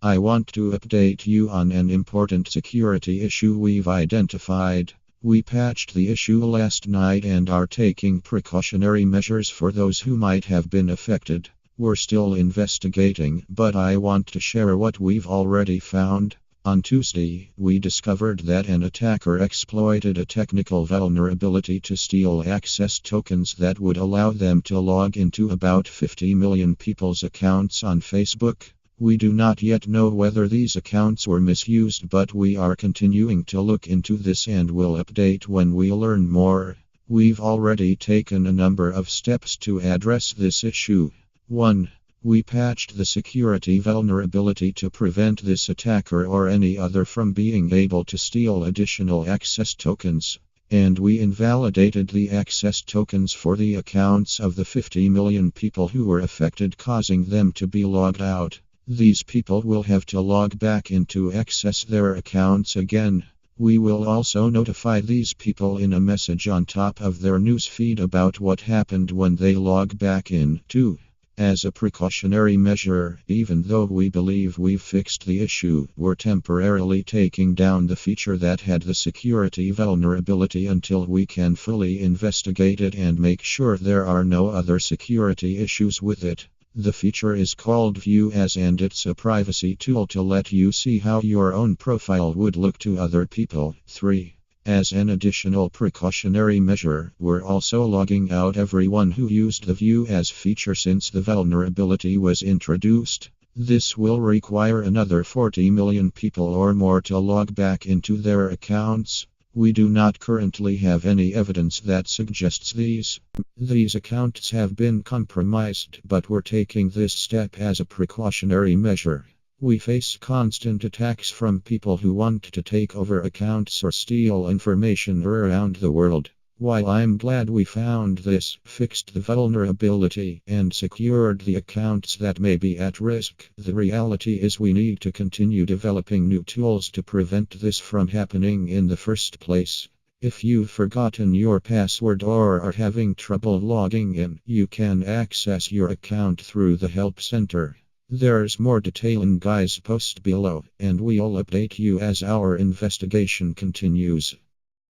I want to update you on an important security issue we've identified. We patched the issue last night and are taking precautionary measures for those who might have been affected. We're still investigating, but I want to share what we've already found. On Tuesday, we discovered that an attacker exploited a technical vulnerability to steal access tokens that would allow them to log into about 50 million people's accounts on Facebook. We do not yet know whether these accounts were misused, but we are continuing to look into this and will update when we learn more. We've already taken a number of steps to address this issue. 1. We patched the security vulnerability to prevent this attacker or any other from being able to steal additional access tokens. And we invalidated the access tokens for the accounts of the 50 million people who were affected, causing them to be logged out. These people will have to log back in to access their accounts again. We will also notify these people in a message on top of their newsfeed about what happened when they log back in. 2. As a precautionary measure, even though we believe we've fixed the issue, we're temporarily taking down the feature that had the security vulnerability until we can fully investigate it and make sure there are no other security issues with it. The feature is called View As, and it's a privacy tool to let you see how your own profile would look to other people. 3. As an additional precautionary measure, we're also logging out everyone who used the View As feature since the vulnerability was introduced. This will require another 40 million people or more to log back into their accounts. We do not currently have any evidence that suggests these accounts have been compromised, but we're taking this step as a precautionary measure. We face constant attacks from people who want to take over accounts or steal information around the world. While I'm glad we found this, fixed the vulnerability, and secured the accounts that may be at risk, the reality is we need to continue developing new tools to prevent this from happening in the first place. If you've forgotten your password or are having trouble logging in, you can access your account through the Help Center. There's more detail in Guy's post below, and we'll update you as our investigation continues.